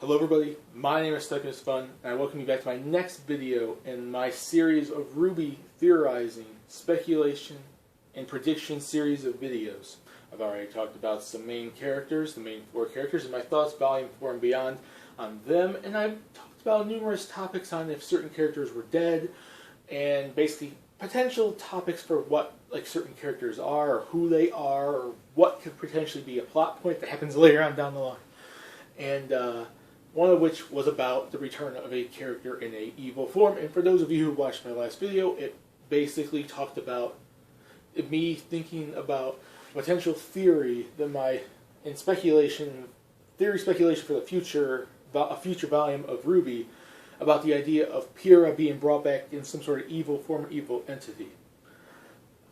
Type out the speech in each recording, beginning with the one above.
Hello everybody, my name is Stuck in Fun, and I welcome you back to my next video in my series of RWBY theorizing, speculation, and prediction series of videos. I've already talked about some main characters, the main 4 characters, and my thoughts, Volume 4 and beyond, on them, and I've talked about numerous topics on if certain characters were dead, and basically potential topics for what certain characters are, or who they are, or what could potentially be a plot point that happens later on down the line. And one of which was about the return of a character in a evil form. And for those of you who watched my last video, it basically talked about me thinking about potential theory that speculation for the future, a future volume of RWBY, about the idea of Pyrrha being brought back in some sort of evil form or evil entity.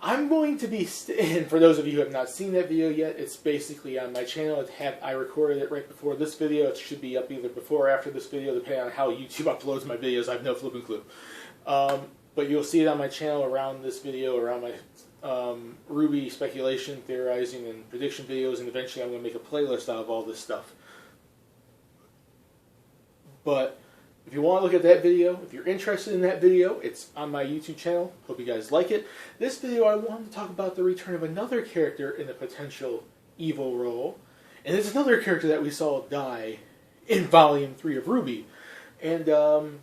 I'm going to be, and for those of you who have not seen that video yet, it's basically on my channel. I recorded it right before this video. It should be up either before or after this video, depending on how YouTube uploads my videos. I have no flipping clue. But you'll see it on my channel around this video, around my RWBY speculation, theorizing, and prediction videos, and eventually I'm going to make a playlist out of all this stuff. But if you want to look at that video, if you're interested in that video, it's on my YouTube channel. Hope you guys like it. This video, I wanted to talk about the return of another character in a potential evil role. And it's another character that we saw die in Volume 3 of RWBY. And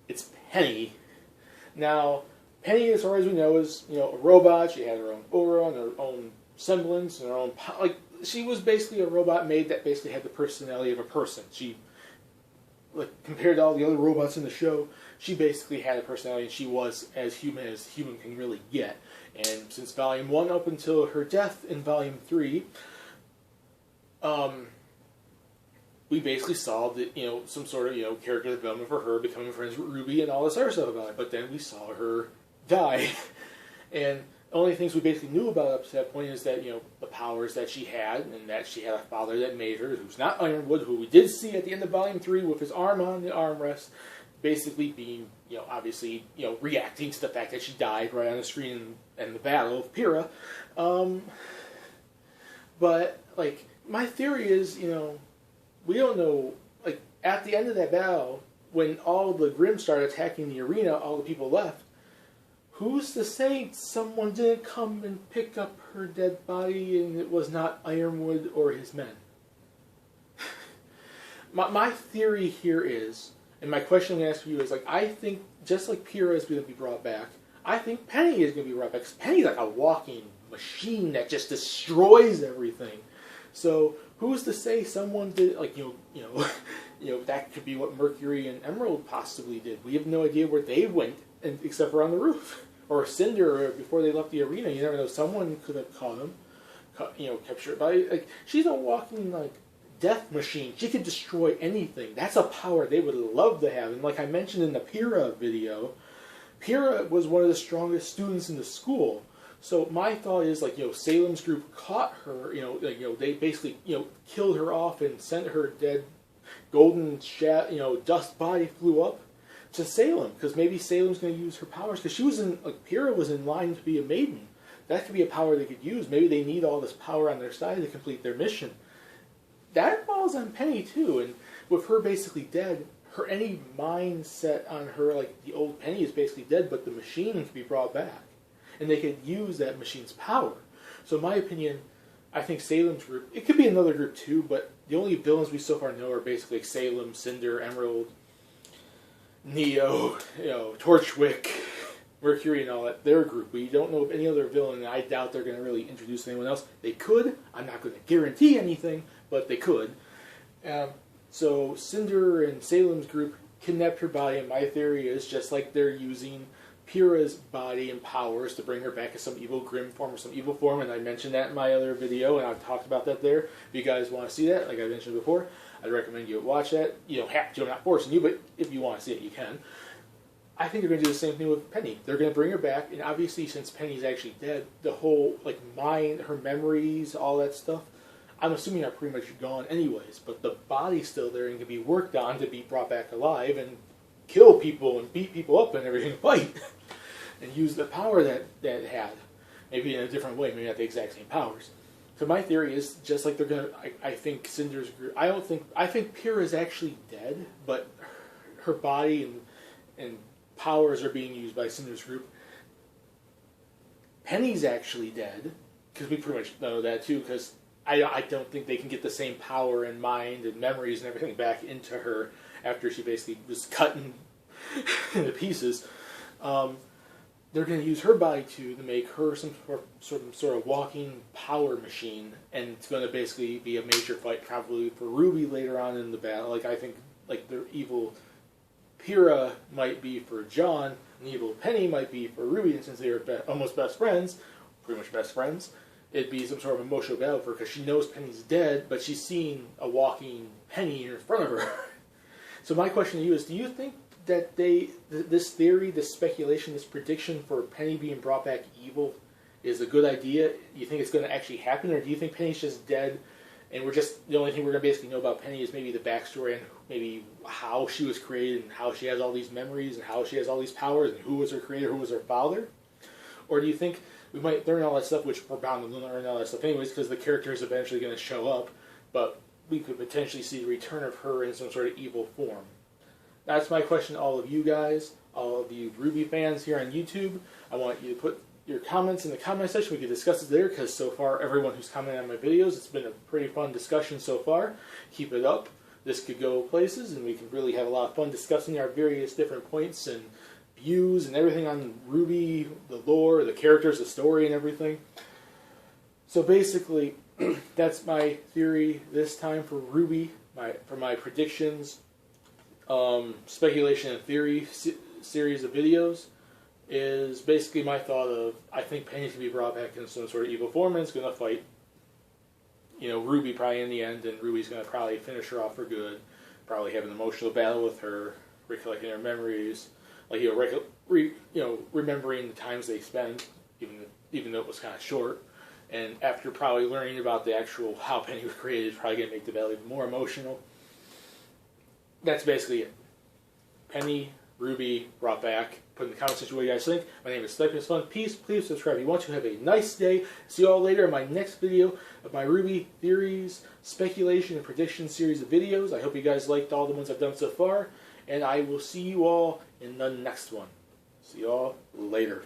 it's Penny. Now, Penny, as far as we know, is a robot. She had her own aura and her own semblance and her own... she was basically a robot maid that basically had the personality of a person. Compared to all the other robots in the show, she basically had a personality, and she was as human can really get. And since Volume 1 up until her death in Volume 3, we basically saw that, some sort of, character development for her, becoming friends with RWBY and all this other stuff about it. But then we saw her die. And the only things we basically knew about up to that point is that, the powers that she had, and that she had a father that made her, who's not Ironwood, who we did see at the end of Volume 3 with his arm on the armrest, basically being, obviously, reacting to the fact that she died right on the screen in the battle of Pyrrha. But, my theory is, we don't know, at the end of that battle, when all the Grimm started attacking the arena, all the people left, who's to say someone didn't come and pick up her dead body and it was not Ironwood or his men? my theory here is, and my question I'm going to ask you is, I think, just like Pyrrha is going to be brought back, I think Penny is going to be brought back, because Penny's like a walking machine that just destroys everything. So, who's to say someone did, that could be what Mercury and Emerald possibly did. We have no idea where they went, except for on the roof. Or Cinder, before they left the arena. You never know. Someone could have caught him, captured it. But she's a walking death machine. She could destroy anything. That's a power they would love to have. And like I mentioned in the Pyrrha video, Pyrrha was one of the strongest students in the school. So my thought is, Salem's group caught her. They basically killed her off and sent her dead, golden dust body flew up to Salem, because maybe Salem's going to use her powers, because she was Pyrrha was in line to be a maiden. That could be a power they could use. Maybe they need all this power on their side to complete their mission. That falls on Penny too, and with her basically dead, any mindset on her, the old Penny is basically dead, but the machine can be brought back, and they could use that machine's power. So in my opinion, I think Salem's group, it could be another group too, but the only villains we so far know are basically Salem, Cinder, Emerald, Neo, Torchwick, Mercury, and all that. Their group. We don't know of any other villain, and I doubt they're going to really introduce anyone else. They could. I'm not going to guarantee anything, but they could. So Cinder and Salem's group kidnapped her body, and my theory is just like they're using Pyrrha's body and powers to bring her back as some evil Grimm form or some evil form, and I mentioned that in my other video, and I've talked about that there. If you guys want to see that, like I mentioned before, I'd recommend you watch that. You don't have to, I'm not forcing you, but if you want to see it, you can. I think they're going to do the same thing with Penny. They're going to bring her back, and obviously since Penny's actually dead, the whole, mind, her memories, all that stuff, I'm assuming are pretty much gone anyways, but the body's still there and can be worked on to be brought back alive and kill people and beat people up and everything, fight, and use the power that it had. Maybe in a different way, maybe not the exact same powers. So my theory is just like they're gonna. I think Cinder's group. I think Pyrrha is actually dead, but her body and powers are being used by Cinder's group. Penny's actually dead because we pretty much know that too. Because I don't think they can get the same power and mind and memories and everything back into her after she basically was cut into pieces. They're going to use her body to make her some sort of walking power machine, and it's going to basically be a major fight probably for RWBY later on in the battle. Like I think, like the evil Pyrrha might be for John, and the evil Penny might be for RWBY, and since they are almost best friends, pretty much best friends, it'd be some sort of emotional battle for her because she knows Penny's dead, but she's seeing a walking Penny in front of her. So my question to you is: do you think that this theory, this speculation, this prediction for Penny being brought back evil is a good idea? Do you think it's going to actually happen, or do you think Penny's just dead, and the only thing we're going to basically know about Penny is maybe the backstory and maybe how she was created and how she has all these memories and how she has all these powers and who was her creator, who was her father? Or do you think we might learn all that stuff, which we're bound to learn all that stuff anyways because the character is eventually going to show up, but we could potentially see the return of her in some sort of evil form? That's my question to all of you guys, all of you RWBY fans here on YouTube. I want you to put your comments in the comment section. We can discuss it there because so far everyone who's commented on my videos, it's been a pretty fun discussion so far. Keep it up. This could go places and we can really have a lot of fun discussing our various different points and views and everything on RWBY, the lore, the characters, the story, and everything. So basically, that's my theory this time for RWBY, for my predictions, speculation and theory series of videos, is basically my thought of, I think Penny's going to be brought back in some sort of evil form and is going to fight, RWBY probably in the end, and RWBY's going to probably finish her off for good, probably have an emotional battle with her, recollecting her memories, like, remembering the times they spent, even though it was kind of short, and after probably learning about the actual, how Penny was created, it's probably going to make the battle even more emotional. That's basically it. Penny, RWBY, brought back. Put in the comments section what you guys think. My name is Sniper Fun. Peace. Please subscribe if you want to. Have a nice day. See you all later in my next video of my RWBY theories, speculation, and prediction series of videos. I hope you guys liked all the ones I've done so far. And I will see you all in the next one. See you all later.